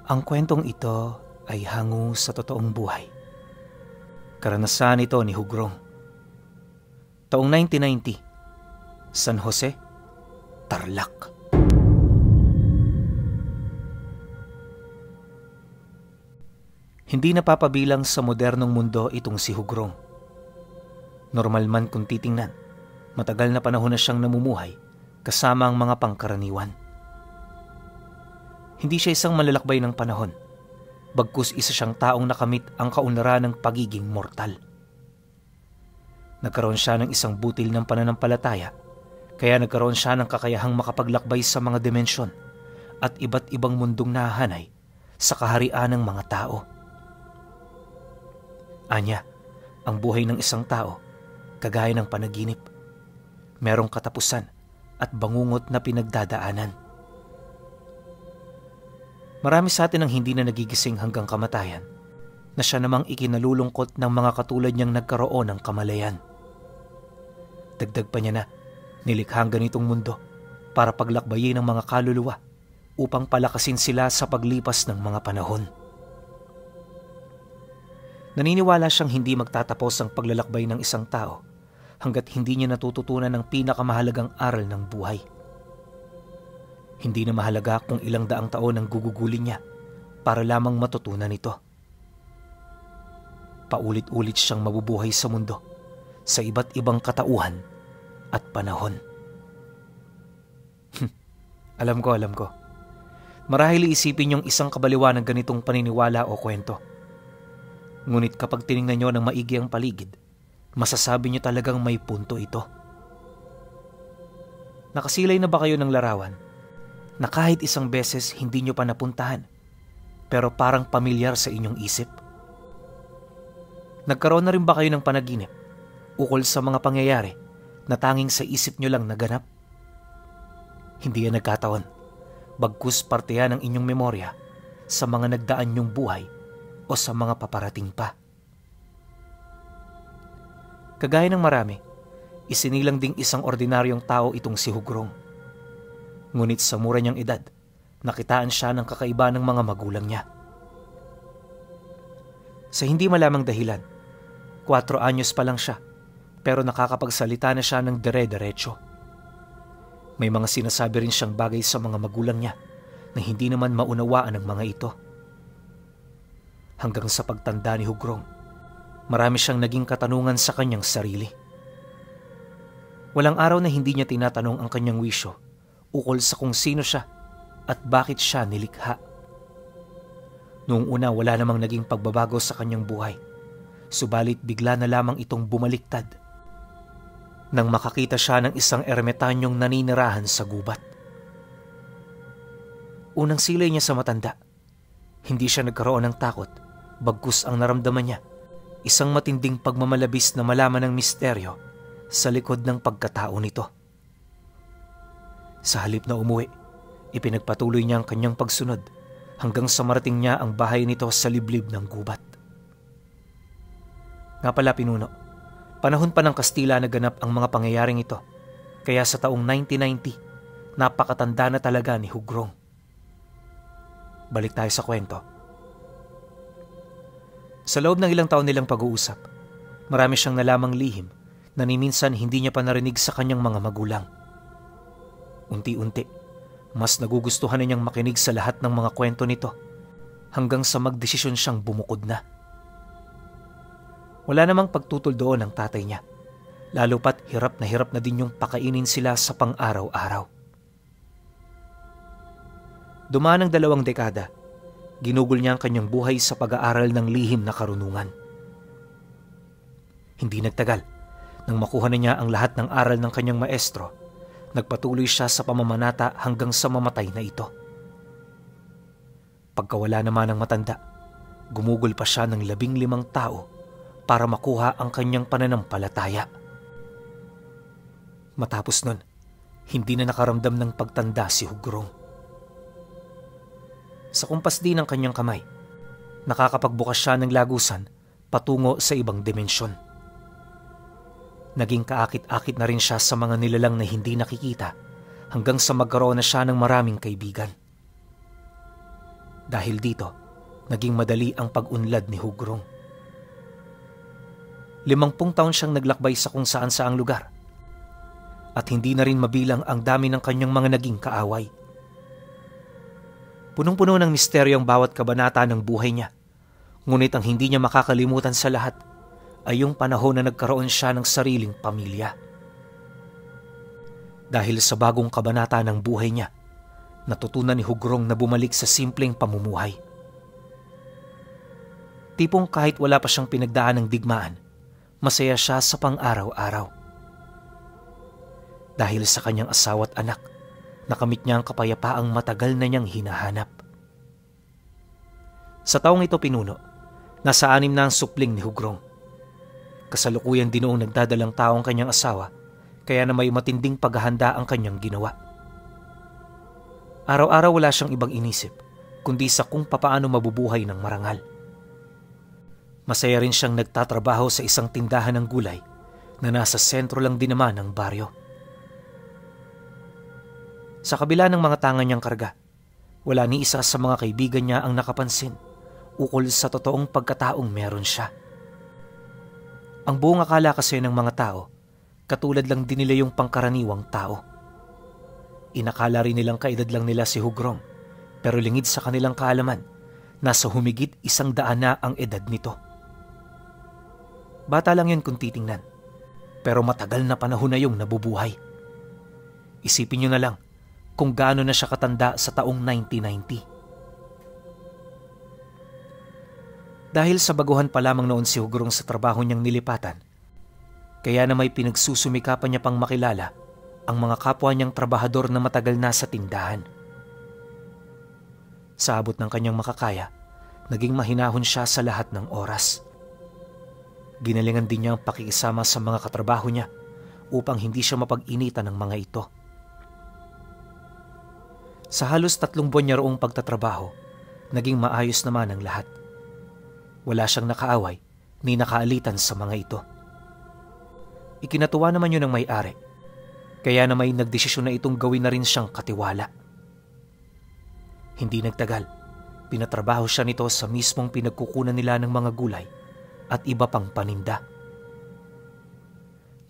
Ang kwentong ito ay hango sa totoong buhay. Karanasan ito ni Hugrong. Taong 1990, San Jose, Tarlac. Hindi napapabilang sa modernong mundo itong si Hugrong. Normal man kung titingnan, matagal na panahon na siyang namumuhay kasama ang mga pangkaraniwan. Hindi siya isang malalakbay ng panahon, bagkus isa siyang taong nakamit ang kaunlaran ng pagiging mortal. Nagkaroon siya ng isang butil ng pananampalataya, kaya nagkaroon siya ng kakayahang makapaglakbay sa mga dimensyon at iba't ibang mundong nahahanay sa kaharian ng mga tao. Anya, ang buhay ng isang tao, kagaya ng panaginip, merong katapusan at bangungot na pinagdadaanan. Marami sa atin ang hindi na nagigising hanggang kamatayan, na siya namang ikinalulungkot ng mga katulad niyang nagkaroon ng kamalayan. Dagdag pa niya na, nilikha ang ganitong mundo para paglakbayin ng mga kaluluwa upang palakasin sila sa paglipas ng mga panahon. Naniniwala siyang hindi magtatapos ang paglalakbay ng isang tao hanggat hindi niya natututunan ang pinakamahalagang aral ng buhay. Hindi na mahalaga kung ilang daang taon ang gugugulin niya para lamang matutunan ito. Paulit-ulit siyang mabubuhay sa mundo sa iba't ibang katauhan at panahon. Alam ko. Marahil iisipin niyong isang kabaliwan ng ganitong paniniwala o kwento. Ngunit kapag tiningnan niyo ng maigi ang paligid, masasabi niyo talagang may punto ito. Nakasilay na ba kayo ng larawan na kahit isang beses hindi nyo pa napuntahan, pero parang pamilyar sa inyong isip? Nagkaroon na rin ba kayo ng panaginip ukol sa mga pangyayari na tanging sa isip nyo lang naganap? Hindi yan nagkataon, bagkus parte yan ng inyong memorya sa mga nagdaan nyong buhay o sa mga paparating pa. Kagaya ng marami, isinilang ding isang ordinaryong tao itong si Hugrong. Ngunit sa mura niyang edad, nakitaan siya ng kakaiba ng mga magulang niya. Sa hindi malamang dahilan, 4 anyos pa lang siya, pero nakakapagsalita na siya ng dire-diretso. May mga sinasabi rin siyang bagay sa mga magulang niya na hindi naman maunawaan ng mga ito. Hanggang sa pagtanda ni Hugrong, marami siyang naging katanungan sa kanyang sarili. Walang araw na hindi niya tinatanong ang kanyang wisyo ukol sa kung sino siya at bakit siya nilikha. Noong una wala namang naging pagbabago sa kanyang buhay, subalit bigla na lamang itong bumaliktad nang makakita siya ng isang ermetanyong naninirahan sa gubat. Unang silay niya sa matanda, hindi siya nagkaroon ng takot, bagkus ang naramdaman niya, isang matinding pagmamalabis na malaman ng misteryo sa likod ng pagkatao nito. Sa halip na umuwi, ipinagpatuloy niya ang kanyang pagsunod hanggang sa marating niya ang bahay nito sa liblib ng gubat. Nga pala pinuno, panahon pa ng Kastila naganap ang mga pangyayaring ito, kaya sa taong 1990, napakatanda na talaga ni Hugrong. Balik tayo sa kwento. Sa loob ng ilang taon nilang pag-uusap, marami siyang nalamang lihim na ni minsan hindi niya pa narinig sa kanyang mga magulang. Unti-unti, mas nagugustuhan na niyang makinig sa lahat ng mga kwento nito hanggang sa magdesisyon siyang bumukod na. Wala namang pagtutol doon ang tatay niya, lalo pat hirap na din yung pakainin sila sa pang-araw-araw. Dumaan ang 2 dekada, ginugol niya ang kanyang buhay sa pag-aaral ng lihim na karunungan. Hindi nagtagal, nang makuha na niya ang lahat ng aral ng kanyang maestro, nagpatuloy siya sa pamamanata hanggang sa mamatay na ito. Pagkawala naman ng matanda, gumugol pa siya ng 15 tao para makuha ang kanyang pananampalataya. Matapos nun, hindi na nakaramdam ng pagtanda si Hugrong. Sa kumpas din ng kanyang kamay, nakakapagbukas siya ng lagusan patungo sa ibang dimensyon. Naging kaakit-akit na rin siya sa mga nilalang na hindi nakikita hanggang sa magkaroon na siya ng maraming kaibigan. Dahil dito, naging madali ang pag-unlad ni Hugrong. 50 taon siyang naglakbay sa kung saan saang lugar. At hindi na rin mabilang ang dami ng kanyang mga naging kaaway. Punong-puno ng misteryo ang bawat kabanata ng buhay niya. Ngunit ang hindi niya makakalimutan sa lahat ay yung panahon na nagkaroon siya ng sariling pamilya. Dahil sa bagong kabanata ng buhay niya, natutunan ni Hugrong na bumalik sa simpleng pamumuhay. Tipong kahit wala pa siyang pinagdaan ng digmaan, masaya siya sa pang-araw-araw. Dahil sa kanyang asawa at anak, nakamit niya ang kapayapaang matagal na niyang hinahanap. Sa taong ito pinuno, nasa 6 na ang supling ni Hugrong. Kasalukuyan din noong nagdadalang taong kanyang asawa, kaya na may matinding paghahanda ang kanyang ginawa. Araw-araw wala siyang ibang inisip, kundi sa kung papaano mabubuhay ng marangal. Masaya rin siyang nagtatrabaho sa isang tindahan ng gulay na nasa sentro lang din naman ng baryo. Sa kabila ng mga tangan niyang karga, wala ni isa sa mga kaibigan niya ang nakapansin ukol sa totoong pagkataong meron siya. Ang buong akala kasi ng mga tao, katulad lang din nila yung pangkaraniwang tao. Inakala rin nilang kaedad lang nila si Hugrong, pero lingid sa kanilang kaalaman, nasa humigit 100 na ang edad nito. Bata lang yun kung titingnan, pero matagal na panahon na yung nabubuhay. Isipin niyo na lang kung gaano na siya katanda sa taong 1990. Dahil sa baguhan pa lamang noon si Hugrong sa trabaho niyang nilipatan, kaya na may pinagsusumikapan niya pang makilala ang mga kapwa niyang trabahador na matagal na sa tindahan. Sa abot ng kanyang makakaya, naging mahinahon siya sa lahat ng oras. Ginalingan din niya ang pakikisama sa mga katrabaho niya upang hindi siya mapag-initan ng mga ito. Sa halos 3 buwan niya roong pagtatrabaho, naging maayos naman ang lahat. Wala siyang nakaaway ni nakaalitan sa mga ito. Ikinatuwa naman yun ng may-ari, kaya na may nagdesisyon na itong gawin na rin siyang katiwala. Hindi nagtagal, pinatrabaho siya nito sa mismong pinagkukunan nila ng mga gulay at iba pang paninda.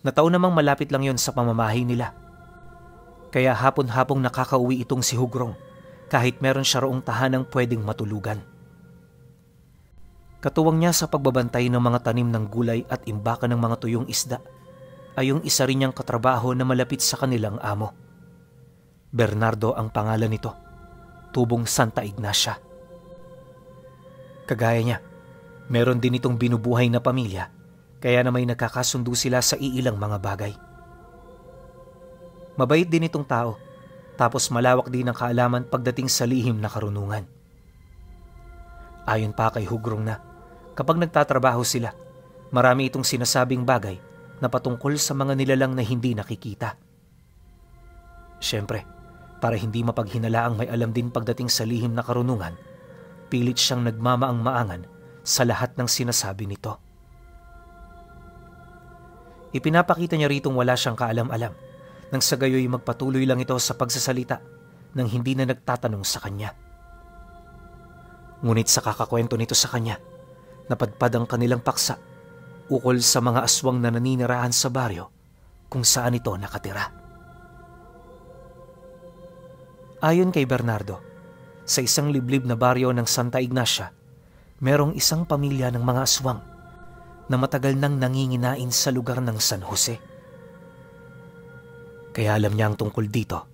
Nataon namang malapit lang yon sa pamamahay nila. Kaya hapon-hapong nakakauwi itong si Hugrong kahit meron siya roong tahanang pwedeng matulugan. Katuwang niya sa pagbabantay ng mga tanim ng gulay at imbakan ng mga tuyong isda ay yung isa rin niyang katrabaho na malapit sa kanilang amo. Bernardo ang pangalan nito, tubong Santa Ignacia. Kagaya niya, meron din itong binubuhay na pamilya, kaya na may nagkakasundo sila sa iilang mga bagay. Mabait din itong tao, tapos malawak din ang kaalaman pagdating sa lihim na karunungan. Ayon pa kay Hugrong na, kapag nagtatrabaho sila, marami itong sinasabing bagay na patungkol sa mga nilalang na hindi nakikita. Siyempre, para hindi mapaghinalaang may alam din pagdating sa lihim na karunungan, pilit siyang nagmamaang-maangan sa lahat ng sinasabi nito. Ipinapakita niya ritong wala siyang kaalam-alam, nang sa gayoy magpatuloy lang ito sa pagsasalita nang hindi na nagtatanong sa kanya. Ngunit sa kakakwento nito sa kanya, napadpad ang kanilang paksa ukol sa mga aswang na naninirahan sa baryo kung saan ito nakatira. Ayon kay Bernardo, sa isang liblib na baryo ng Santa Ignacia, merong isang pamilya ng mga aswang na matagal nang nanginginain sa lugar ng San Jose. Kaya alam niya ang tungkol dito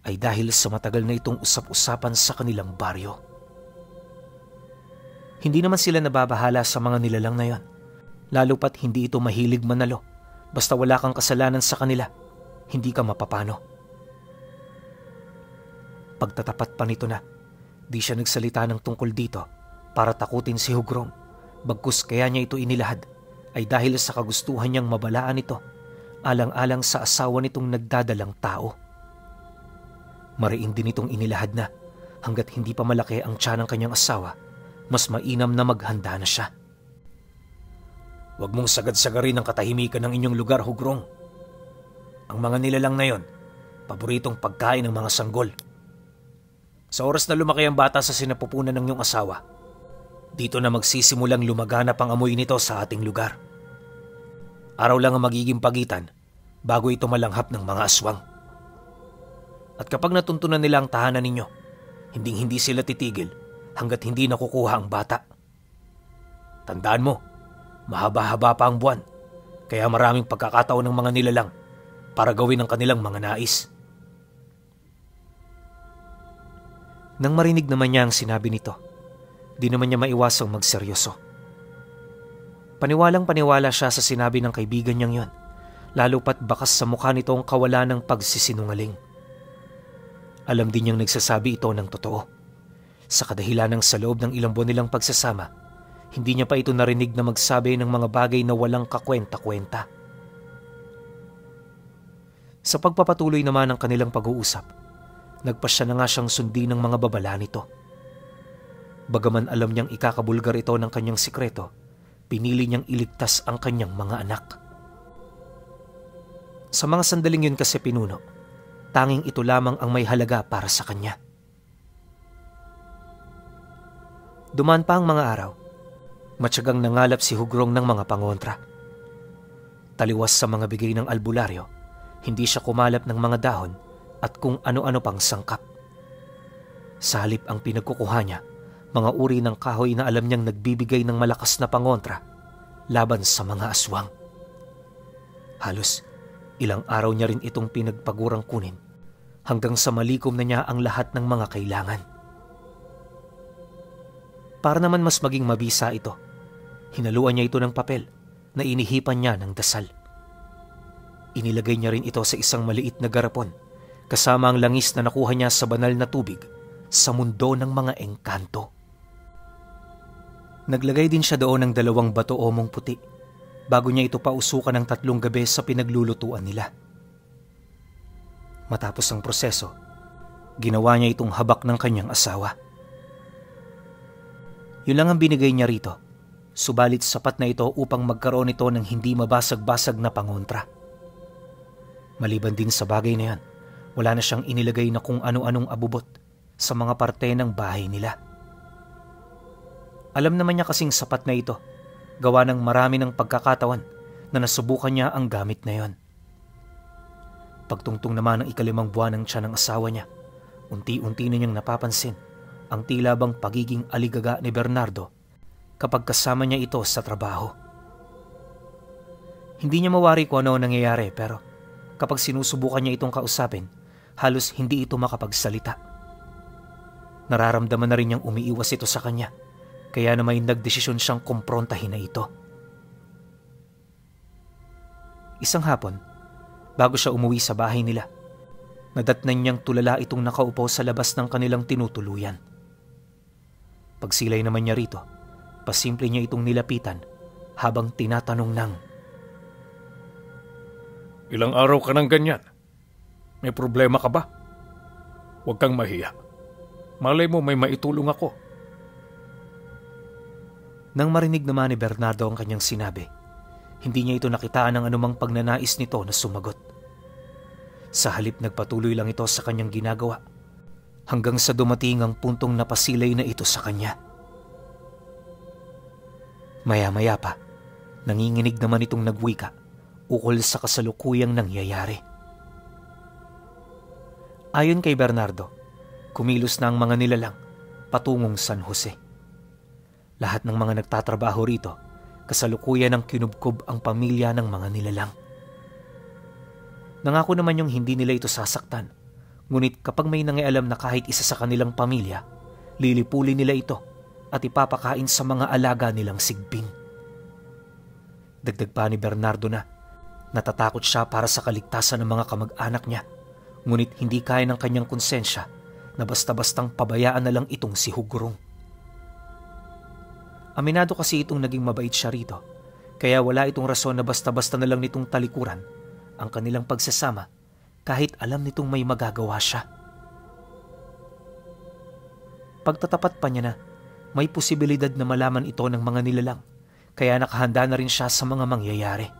ay dahil sa matagal na itong usap-usapan sa kanilang baryo. Hindi naman sila nababahala sa mga nilalang na yon, lalo pat hindi ito mahilig manalo. Basta wala kang kasalanan sa kanila, hindi ka mapapano. Pagtatapat pa nito na, di siya nagsalita ng tungkol dito para takutin si Hugrong. Bagkus kaya niya ito inilahad ay dahil sa kagustuhan niyang mabalaan ito, alang-alang sa asawa nitong nagdadalang tao. Mariin din itong inilahad na hanggat hindi pa malaki ang tiyan ng kanyang asawa, mas mainam na maghanda na siya. Huwag mong sagad-sagarin ang katahimikan ng inyong lugar, Hugrong. Ang mga nilalang na yon, paboritong pagkain ng mga sanggol. Sa oras na lumaki ang bata sa sinapupunan ng iyong asawa, dito na magsisimulang lumaganap ang amoy nito sa ating lugar. Araw lang ang magiging pagitan bago ito malanghap ng mga aswang. At kapag natuntunan nila ang tahanan ninyo, hindi sila titigil hanggat hindi nakukuha ang bata. Tandaan mo, mahaba-haba pa ang buwan, kaya maraming pagkakataon ng mga nilalang para gawin ang kanilang mga nais. Nang marinig naman niya ang sinabi nito, di naman niya maiwasang magseryoso. Paniwalang-paniwala siya sa sinabi ng kaibigan niyang yon, lalo pat bakas sa mukha nito ang kawalan ng pagsisinungaling. Alam din niyang nagsasabi ito ng totoo. Sa kadahilan ng sa loob ng ilang buwan nilang pagsasama, hindi niya pa ito narinig na magsabi ng mga bagay na walang kakwenta-kwenta. Sa pagpapatuloy naman ng kanilang pag-uusap, nagpasya na nga siyang sundin ng mga babala nito. Bagaman alam niyang ikakabulgar ito ng kanyang sikreto, pinili niyang iligtas ang kanyang mga anak. Sa mga sandaling yun kasi pinuno, tanging ito lamang ang may halaga para sa kanya. Dumaan pa ang mga araw, matyagang nangalap si Hugrong ng mga pangontra. Taliwas sa mga bigay ng albularyo, hindi siya kumalap ng mga dahon at kung ano-ano pang sangkap. Sa halip ang pinagkukuha niya, mga uri ng kahoy na alam niyang nagbibigay ng malakas na pangontra laban sa mga aswang. Halos ilang araw niya rin itong pinagpagurang kunin hanggang sa malikom na niya ang lahat ng mga kailangan. Para naman mas maging mabisa ito, hinaluan niya ito ng papel na inihipan niya ng dasal. Inilagay niya rin ito sa isang maliit na garapon kasama ang langis na nakuha niya sa banal na tubig sa mundo ng mga engkanto. Naglagay din siya doon ng 2 bato-omong puti bago niya ito pausukan ng 3 gabi sa pinaglulutuan nila. Matapos ang proseso, ginawa niya itong habak ng kanyang asawa. Yun lang ang binigay niya rito, subalit sapat na ito upang magkaroon ito ng hindi mabasag-basag na pangontra. Maliban din sa bagay na yan, wala na siyang inilagay na kung ano-anong abubot sa mga parte ng bahay nila. Alam naman niya kasing sapat na ito, gawa ng marami ng pagkakatawan na nasubukan niya ang gamit na yon. Pagtungtong naman ng 5 buwan ng tiyan ng asawa niya, unti-unti na niyang napapansin ang tila bang pagiging aligaga ni Bernardo kapag kasama niya ito sa trabaho. Hindi niya mawari kung ano nangyayari pero kapag sinusubukan niya itong kausapin, halos hindi ito makapagsalita. Nararamdaman na rin niyang umiiwas ito sa kanya, kaya na may nagdesisyon siyang kumprontahin na ito. Isang hapon, bago siya umuwi sa bahay nila, nadatnan niyang tulala itong nakaupo sa labas ng kanilang tinutuluyan. Pagsilay naman niya rito, pasimple niya itong nilapitan habang tinatanong ng, "Ilang araw ka nang ganyan? May problema ka ba? Huwag kang mahiya. Malay mo may maitulong ako." Nang marinig naman ni Bernardo ang kanyang sinabi, hindi niya ito nakitaan ng anumang pagnanais nito na sumagot. Sa halip nagpatuloy lang ito sa kanyang ginagawa hanggang sa dumating ang puntong napasilay na ito sa kanya. Maya-maya pa, nanginginig naman itong nagwika ukol sa kasalukuyang nangyayari. Ayon kay Bernardo, kumilos na ang mga nilalang patungong San Jose. Lahat ng mga nagtatrabaho rito, kasalukuyan ang kinubkob ang pamilya ng mga nilalang. Nangako naman yung hindi nila ito sasaktan, ngunit kapag may nangialam na kahit isa sa kanilang pamilya, lilipulin nila ito at ipapakain sa mga alaga nilang sigbing. Dagdag pa ni Bernardo na natatakot siya para sa kaligtasan ng mga kamag-anak niya, ngunit hindi kaya ng kanyang konsensya na basta-bastang pabayaan na lang itong si Hugrong. Aminado kasi itong naging mabait siya rito, kaya wala itong rason na basta-basta na lang nitong talikuran ang kanilang pagsasama kahit alam nitong may magagawa siya. Pagtatapat pa niya na may posibilidad na malaman ito ng mga nilalang, kaya nakahanda na rin siya sa mga mangyayari.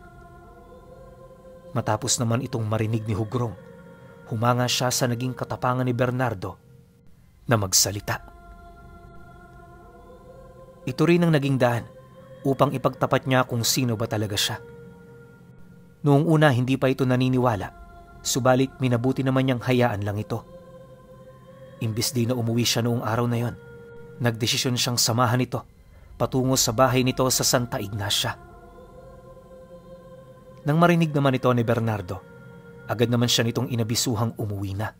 Matapos naman itong marinig ni Hugrong, humanga siya sa naging katapangan ni Bernardo na magsalita. Ito rin ang naging daan upang ipagtapat niya kung sino ba talaga siya. Noong una hindi pa ito naniniwala, subalit minabuti naman niyang hayaan lang ito. Imbis di na umuwi siya noong araw na yon, nagdesisyon siyang samahan ito patungo sa bahay nito sa Santa Ignacia. Nang marinig naman ito ni Bernardo, agad naman siya nitong inabisuhang umuwi na.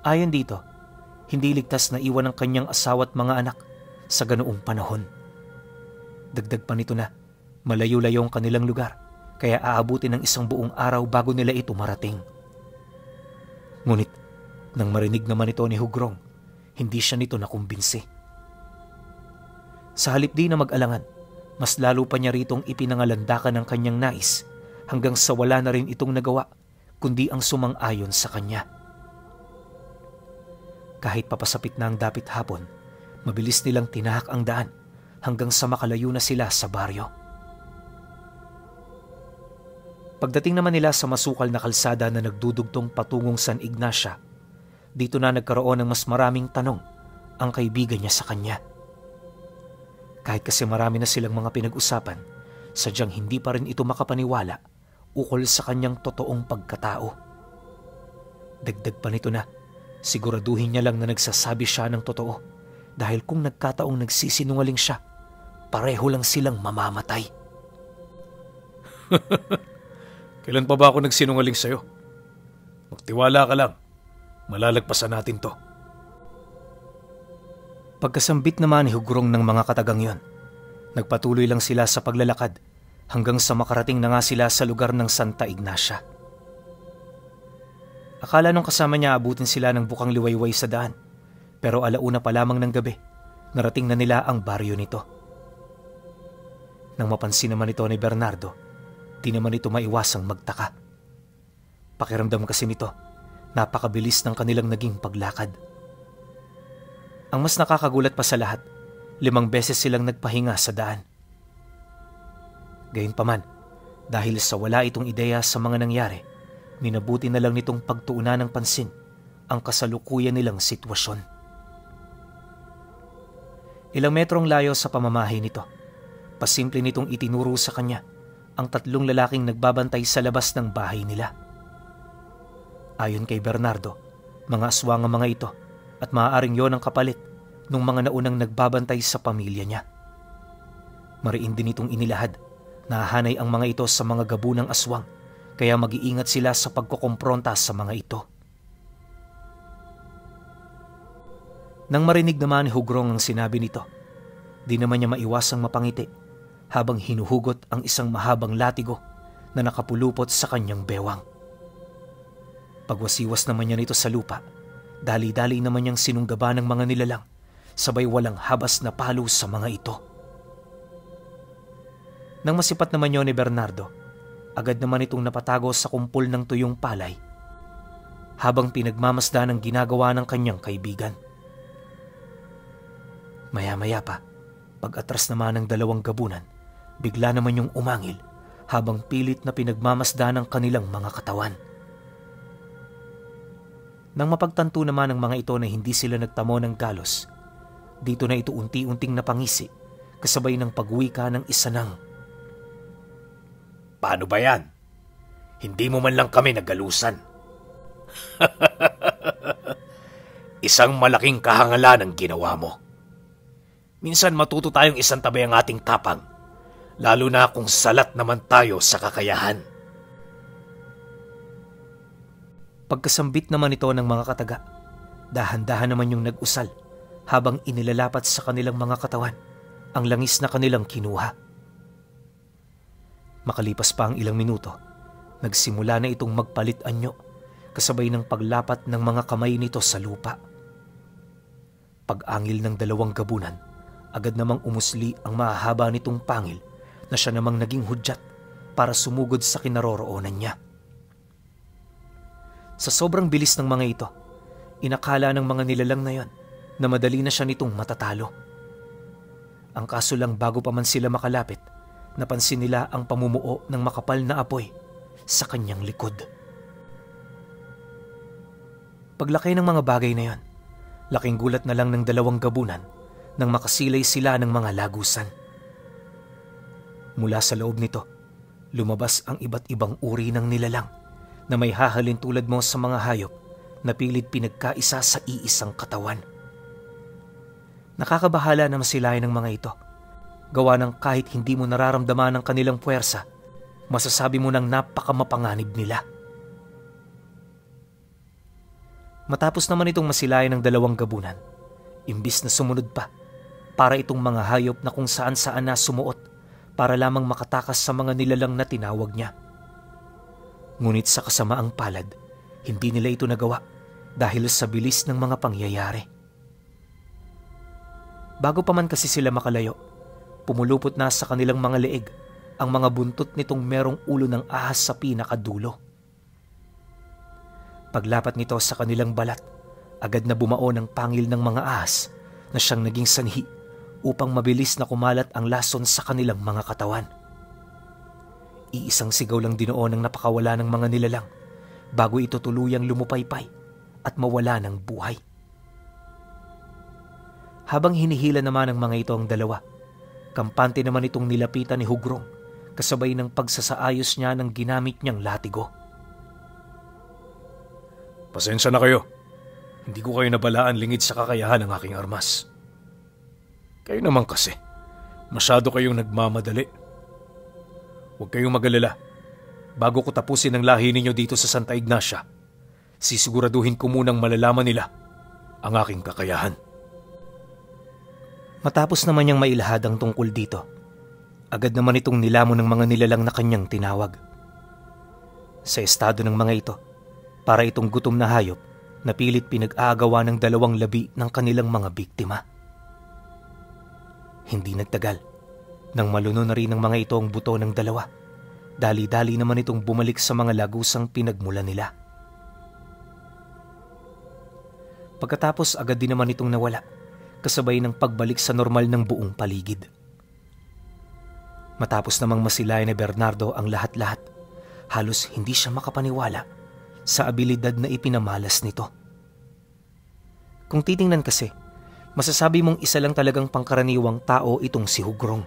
Ayon dito, hindi ligtas na iwan ang kanyang asawa at mga anak sa ganoong panahon. Dagdag pa nito na malayo-layo ang kanilang lugar, kaya aabutin ng isang buong araw bago nila ito marating. Ngunit nang marinig naman ito ni Hugrong, hindi siya nito nakumbinsi. Sa halip di na mag-alangan, mas lalo pa niya ritong ipinangalandakan ang kanyang nais hanggang sa wala na rin itong nagawa kundi ang sumang-ayon sa kanya. Kahit papasapit na ang dapit hapon, mabilis nilang tinahak ang daan hanggang sa makalayo na sila sa baryo. Pagdating naman nila sa masukal na kalsada na nagdudugtong patungong San Ignacia, dito na nagkaroon ng mas maraming tanong ang kaibigan niya sa kanya. Kahit kasi marami na silang mga pinag-usapan, sadyang hindi pa rin ito makapaniwala ukol sa kanyang totoong pagkatao. Dagdag pa nito na siguraduhin niya lang na nagsasabi siya ng totoo dahil kung nagkataong nagsisinungaling siya, pareho lang silang mamamatay. Kailan pa ba ako nagsinungaling sa'yo? Magtiwala ka lang. Malalagpasan natin to. Pagkasambit naman ni Hugrong ng mga katagang yon, nagpatuloy lang sila sa paglalakad hanggang sa makarating na nga sila sa lugar ng Santa Ignacia. Akala nung kasama niya abutin sila ng bukang liwayway sa daan, pero alauna pa lamang ng gabi, narating na nila ang baryo nito. Nang mapansin naman ito ni Bernardo, di naman ito maiwasang magtaka. Pakiramdam kasi nito, napakabilis ng kanilang naging paglakad. Ang mas nakakagulat pa sa lahat, 5 beses silang nagpahinga sa daan. Gayunpaman, dahil sa wala itong ideya sa mga nangyari, minabuti na lang nitong pagtuunan ng pansin ang kasalukuyan nilang sitwasyon. Ilang metrong layo sa pamamahay nito, pasimple nitong itinuro sa kanya ang 3 lalaking nagbabantay sa labas ng bahay nila. Ayon kay Bernardo, mga aswang ang mga ito at maaaring yon ang kapalit ng mga naunang nagbabantay sa pamilya niya. Mariin din itong inilahad na hahanay ang mga ito sa mga gabunang aswang, kaya mag-iingat sila sa pagkukompronta sa mga ito. Nang marinig naman ni Hugrong ang sinabi nito, di naman niya maiwasang mapangiti habang hinuhugot ang isang mahabang latigo na nakapulupot sa kanyang bewang. Pagwasiwas naman niya nito sa lupa, dali-dali naman niyang sinunggaba ng mga nilalang, sabay walang habas na palo sa mga ito. Nang masipat naman yon ni Bernardo, agad naman itong napatago sa kumpol ng tuyong palay habang pinagmamasdan ang ginagawa ng kanyang kaibigan. Maya-maya pa, pag-atras naman ng 2 gabunan, bigla naman yung umangil habang pilit na pinagmamasdan ng kanilang mga katawan. Nang mapagtanto naman ng mga ito na hindi sila nagtamo ng galos, dito na ito unti-unting napangisi kasabay ng pagwika ng isa ng, "Paano ba yan? Hindi mo man lang kami nagalusan." "Isang malaking kahangalan ang ginawa mo. Minsan matuto tayong isang tabi ang ating tapang, lalo na kung salat naman tayo sa kakayahan." Pagkasambit naman ito ng mga kataga, dahan-dahan naman yung nag-usal habang inilalapat sa kanilang mga katawan ang langis na kanilang kinuha. Makalipas pa ang ilang minuto, nagsimula na itong magpalit-anyo kasabay ng paglapat ng mga kamay nito sa lupa. Pag-angil ng 2 gabunan, agad namang umusli ang mahahaba nitong pangil na siya namang naging hudyat para sumugod sa kinaroroonan niya. Sa sobrang bilis ng mga ito, inakala ng mga nilalang na yon na madali na siya nitong matatalo. Ang kaso lang bago pa man sila makalapit, napansin nila ang pamumuo ng makapal na apoy sa kanyang likod. Paglaki ng mga bagay na yon, Laking gulat na lang ng dalawang gabunan nang makasilay sila ng mga lagusan. Mula sa loob nito, lumabas ang iba't ibang uri ng nilalang na may hahalin tulad mo sa mga hayop na pilit pinagkaisa sa iisang katawan. Nakakabahala na masilayan ng mga ito. Gawa ng kahit hindi mo nararamdaman ang kanilang puwersa, masasabi mo ng napakamapanganib nila. Matapos naman itong masilayan ng dalawang gabunan, imbis na sumunod pa, para itong mga hayop na kung saan-saan na sumuot para lamang makatakas sa mga nilalang na tinawag niya. Ngunit sa kasamaang palad, hindi nila ito nagawa dahil sa bilis ng mga pangyayari. Bago pa man kasi sila makalayo, pumulupot na sa kanilang mga leeg ang mga buntot nitong merong ulo ng ahas sa pinakadulo. Paglapat nito sa kanilang balat, agad na bumao ng pangil ng mga ahas na siyang naging sanhi upang mabilis na kumalat ang lason sa kanilang mga katawan. Iisang sigaw lang dinoon ang napakawala ng mga nilalang bago ito tuluyang lumupaypay at mawala ng buhay. Habang hinihila naman ng mga ito ang dalawa, kampante naman itong nilapitan ni Hugrong kasabay ng pagsasaayos niya ng ginamit niyang latigo. Pasensya na kayo. Hindi ko kayo nabalaan lingid sa kakayahan ng aking armas. Kayo naman kasi, masyado kayong nagmamadali. Huwag kayong mag-alala. Bago ko tapusin ang lahi ninyo dito sa Santa Ignacia, sisiguraduhin ko munang malalaman nila ang aking kakayahan. Matapos naman niyang mailahad ang tungkol dito, agad naman itong nilamon ng mga nilalang na kanyang tinawag. Sa estado ng mga ito, para itong gutom na hayop na pilit pinag-aagawa ng dalawang labi ng kanilang mga biktima. Hindi nagtagal, nang maluno na rin ng mga ito ang buto ng dalawa, dali-dali naman itong bumalik sa mga lagusang pinagmula nila. Pagkatapos agad din naman itong nawala, kasabay ng pagbalik sa normal ng buong paligid. Matapos namang masilayan ni Bernardo ang lahat-lahat, halos hindi siya makapaniwala sa abilidad na ipinamalas nito. Kung titingnan kasi, masasabi mong isa lang talagang pangkaraniwang tao itong si Hugrong.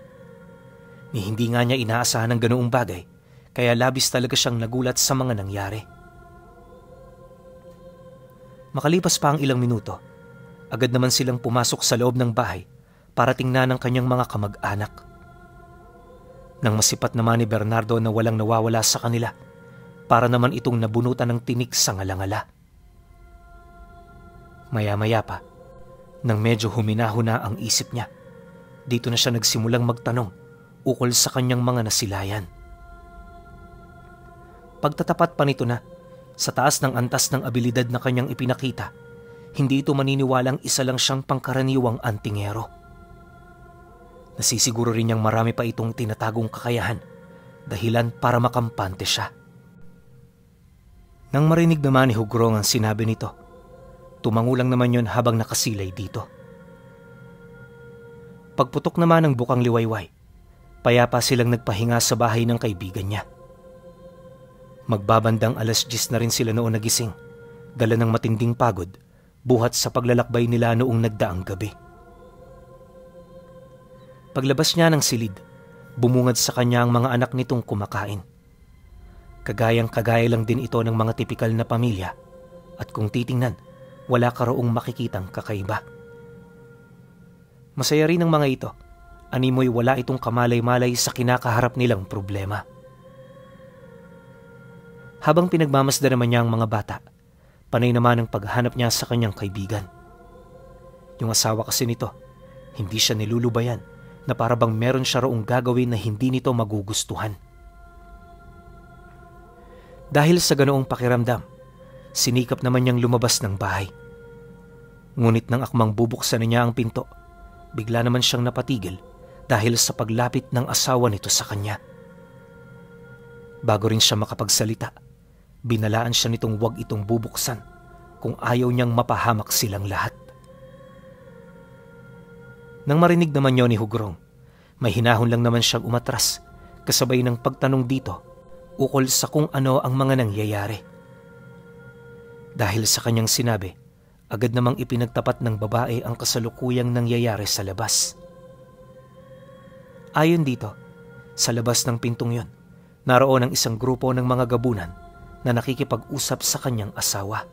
Ni hindi nga niya inaasahan ng ganoong bagay, kaya labis talaga siyang nagulat sa mga nangyari. Makalipas pa ang ilang minuto, agad naman silang pumasok sa loob ng bahay para tingnan ang kanyang mga kamag-anak. Nang masipat naman ni Bernardo na walang nawawala sa kanila, para naman itong nabunutan ng tinik sa ngalangala. Maya-maya pa, nang medyo huminaho na ang isip niya, dito na siya nagsimulang magtanong ukol sa kanyang mga nasilayan. Pagtatapat pa nito na, sa taas ng antas ng abilidad na kanyang ipinakita, hindi ito maniniwalang isa lang siyang pangkaraniwang antingero. Nasisiguro rin niyang marami pa itong tinatagong kakayahan, dahilan para makampante siya. Nang marinig naman ni Hugrong ang sinabi nito, tumangulang naman yon habang nakasilay dito. Pagputok naman ng bukang liwayway, payapa silang nagpahinga sa bahay ng kaibigan niya. Magbabandang 10:00 na rin sila noon nagising, dala ng matinding pagod, buhat sa paglalakbay nila noong nagdaang gabi. Paglabas niya ng silid, bumungad sa kanya ang mga anak nitong kumakain. Kagayang-kagaya lang din ito ng mga tipikal na pamilya at kung titingnan, wala ka roong makikitang kakaiba. Masaya rin ang mga ito, animoy wala itong kamalay-malay sa kinakaharap nilang problema. Habang pinagmamasda naman niya ang mga bata, panay naman ang paghanap niya sa kanyang kaibigan. Yung asawa kasi nito, hindi siya nilulubayan na para bang meron siya roong gagawin na hindi nito magugustuhan. Dahil sa ganoong pakiramdam, sinikap naman niyang lumabas ng bahay. Ngunit nang akmang bubuksan niya ang pinto, bigla naman siyang napatigil dahil sa paglapit ng asawa nito sa kanya. Bago rin siya makapagsalita, binalaan siya nitong wag itong bubuksan kung ayaw niyang mapahamak silang lahat. Nang marinig naman niyo ni Hugrong, may hinahon lang naman siyang umatras kasabay ng pagtanong dito ukol sa kung ano ang mga nangyayari. Dahil sa kanyang sinabi, agad namang ipinagtapat ng babae ang kasalukuyang nangyayari sa labas. Ayon dito, sa labas ng pintong yon, naroon ang isang grupo ng mga gabunan na nakikipag-usap sa kanyang asawa.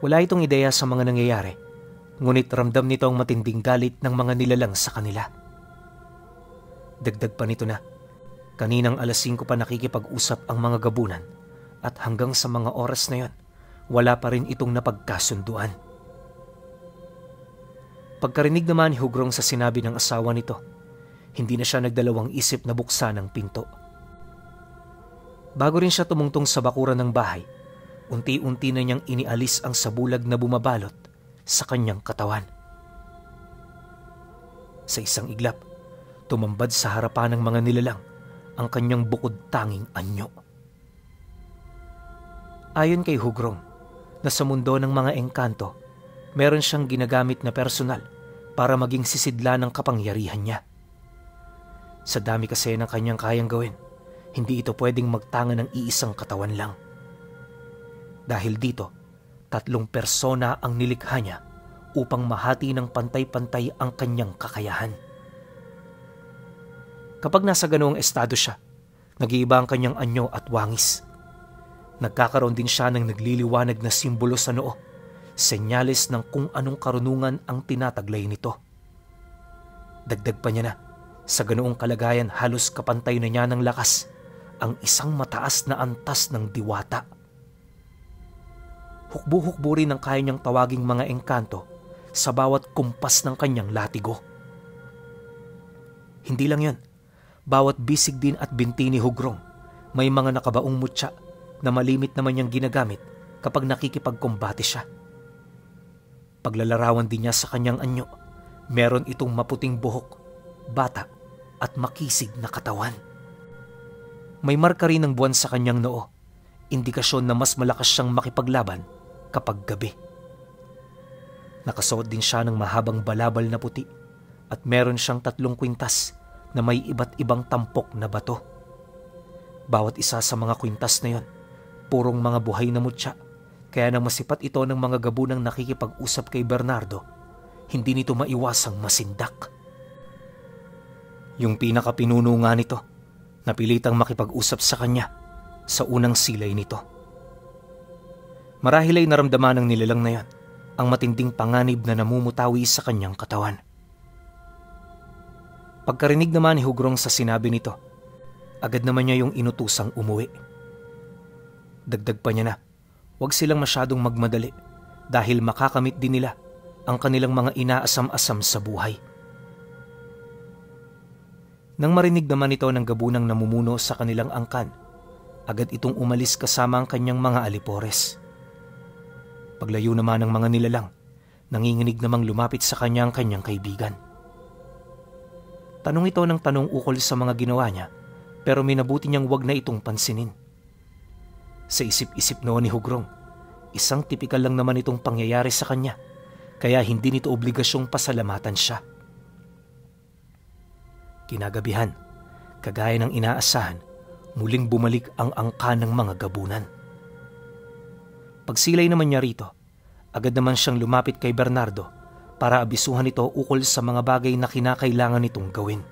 Wala itong ideya sa mga nangyayari, ngunit ramdam nito ang matinding galit ng mga nilalang sa kanila. Dagdag pa nito na, kaninang alas 5 pa nakikipag-usap ang mga gabunan at hanggang sa mga oras na yon, wala pa rin itong napagkasunduan. Pagkarinig naman ni Hugrong sa sinabi ng asawa nito, hindi na siya nagdalawang isip na buksan ang pinto. Bago rin siya tumungtong sa bakuran ng bahay, unti-unti na niyang inialis ang sabulag na bumabalot sa kanyang katawan. Sa isang iglap, tumambad sa harapan ng mga nilalang ang kanyang bukod tanging anyo. Ayon kay Hugrong, na sa mundo ng mga engkanto, meron siyang ginagamit na personal para maging sisidla ng kapangyarihan niya. Sa dami kasi ng kanyang kayang gawin, hindi ito pwedeng magtanga ng iisang katawan lang. Dahil dito, 3 persona ang nilikha niya upang mahati ng pantay-pantay ang kanyang kakayahan. Kapag nasa ganoong estado siya, nag-iiba ang kanyang anyo at wangis. Nagkakaroon din siya ng nagliliwanag na simbolo sa noo, senyales ng kung anong karunungan ang tinataglay nito. Dagdag pa niya na, sa ganoong kalagayan halos kapantay na niya ng lakas ang isang mataas na antas ng diwata. Hukbo-hukbo rin ang kaya niyang tawaging mga engkanto sa bawat kumpas ng kanyang latigo. Hindi lang yun, bawat bisig din at binti ni Hugrong, may mga nakabaong mutya na malimit naman niyang ginagamit kapag nakikipagkumbate siya. Paglalarawan din niya sa kanyang anyo, meron itong maputing buhok, bata at makisig na katawan. May marka rin ng buwan sa kanyang noo, indikasyon na mas malakas siyang makipaglaban kapag gabi. Nakasuot din siya ng mahabang balabal na puti at meron siyang 3 kwintas na may iba't ibang tampok na bato. Bawat isa sa mga kwintas na yon, purong mga buhay na mutya, kaya nang masipat ito ng mga gabunang nakikipag-usap kay Bernardo, hindi nito maiwasang masindak. Yung pinakapinuno nga nito, napilitang makipag-usap sa kanya sa unang silay nito. Marahil ay naramdaman ng nilalang na yan ang matinding panganib na namumutawi sa kanyang katawan. Pagkarinig naman ni Hugrong sa sinabi nito, agad naman niya yung inutusang umuwi. Dagdag pa niya na, huwag silang masyadong magmadali dahil makakamit din nila ang kanilang mga inaasam-asam sa buhay. Nang marinig naman ito ng gabunang namumuno sa kanilang angkan, agad itong umalis kasama ang kanyang mga alipores. Paglayo naman ng mga nilalang, nanginginig namang lumapit sa kanya ang kanyang kaibigan. Tanong ito ng tanong ukol sa mga ginawa niya, pero minabuti niyang wag na itong pansinin. Sa isip-isip noon ni Hugrong, isang tipikal lang naman itong pangyayari sa kanya, kaya hindi nito obligasyong pasalamatan siya. Kinagabihan, kagaya ng inaasahan, muling bumalik ang angka ng mga gabunan. Pagsilay naman niya rito, agad naman siyang lumapit kay Bernardo para abisuhan ito ukol sa mga bagay na kinakailangan nitong gawin.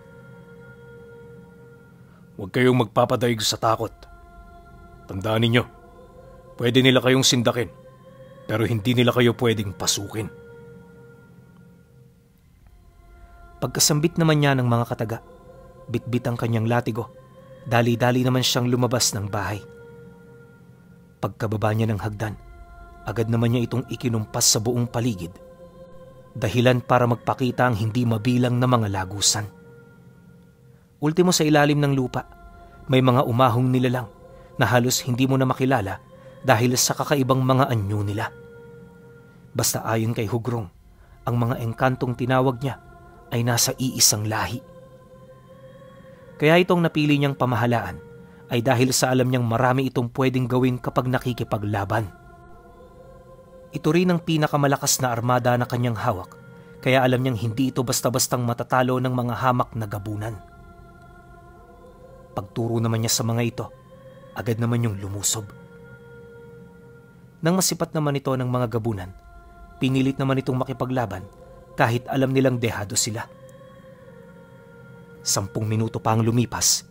Huwag kayong magpapadaig sa takot. Tandaan ninyo, pwede nila kayong sindakin, pero hindi nila kayo pwedeng pasukin. Pagkasambit naman niya ng mga kataga, bitbit ang kanyang latigo, dali-dali naman siyang lumabas ng bahay. Pagkababa niya ng hagdan, agad naman niya itong ikinumpas sa buong paligid, dahilan para magpakita ang hindi mabilang na mga lagusan. Ultimo sa ilalim ng lupa, may mga umahong nilalang na halos hindi mo na makilala dahil sa kakaibang mga anyo nila. Basta ayon kay Hugrong, ang mga engkantong tinawag niya ay nasa iisang lahi. Kaya itong napili niyang pamahalaan ay dahil sa alam niyang marami itong pwedeng gawin kapag nakikipaglaban. Ito rin ang pinakamalakas na armada na kanyang hawak, kaya alam niyang hindi ito basta-bastang matatalo ng mga hamak na gabunan. Pagturo naman niya sa mga ito, agad naman yung lumusob. Nang masipat naman ito ng mga gabunan, pinilit naman itong makipaglaban kahit alam nilang dehado sila. 10 minuto pa ang lumipas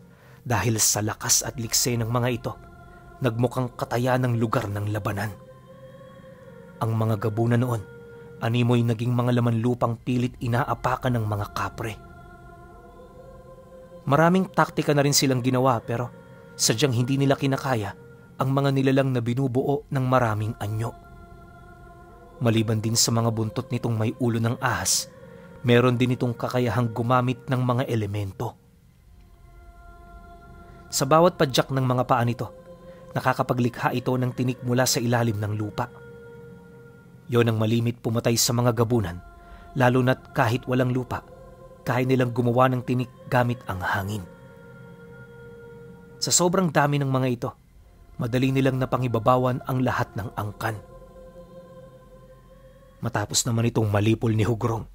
dahil sa lakas at likse ng mga ito, nagmukhang kataya ng lugar ng labanan. Ang mga gabunan noon, animoy naging mga laman lupang pilit inaapakan ng mga kapre. Maraming taktika na rin silang ginawa pero sadyang hindi nila kinakaya ang mga nilalang na binubuo ng maraming anyo. Maliban din sa mga buntot nitong may ulo ng ahas, meron din itong kakayahang gumamit ng mga elemento. Sa bawat padyak ng mga paa nito, nakakapaglikha ito ng tinik mula sa ilalim ng lupa. Yon ang malimit pumatay sa mga gabunan, lalo na't kahit walang lupa, kaya nilang gumawa ng tinik gamit ang hangin. Sa sobrang dami ng mga ito, madali nilang napangibabawan ang lahat ng angkan. Matapos naman itong malipol ni Hugrong,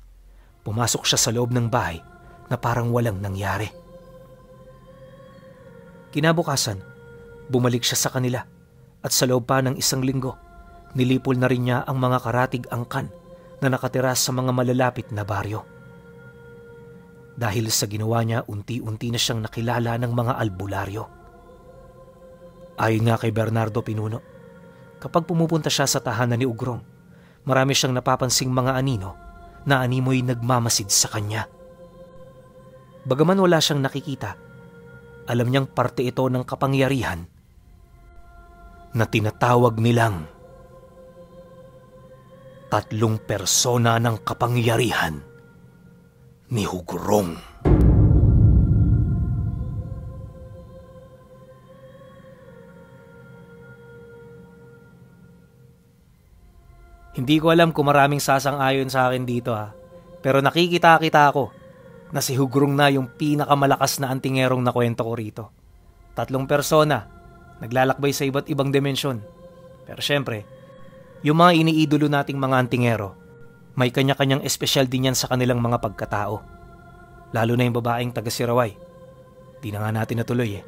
pumasok siya sa loob ng bahay na parang walang nangyari. Kinabukasan, bumalik siya sa kanila at sa loob pa ng 1 linggo, nilipol na rin niya ang mga karatig angkan na nakatira sa mga malalapit na baryo. Dahil sa ginawa niya, unti-unti na siyang nakilala ng mga albularyo. Ayon nga kay Bernardo Pinuno, kapag pumupunta siya sa tahanan ni Ugrong, marami siyang napapansing mga anino na animoy nagmamasid sa kanya. Bagaman wala siyang nakikita, alam niyang parte ito ng kapangyarihan na tinatawag nilang 3 persona ng kapangyarihan ni Hugrong. Hindi ko alam kung maraming sasang-ayon sa akin dito pero nakikita-kita ako na si Hugrong na yung pinakamalakas na antingerong na kwento ko rito. 3 persona, naglalakbay sa iba't ibang dimensyon. Pero syempre, yung mga iniidolo nating mga antingero, may kanya-kanyang espesyal din yan sa kanilang mga pagkatao. Lalo na yung babaeng taga Siraway. Di na nga natin natuloy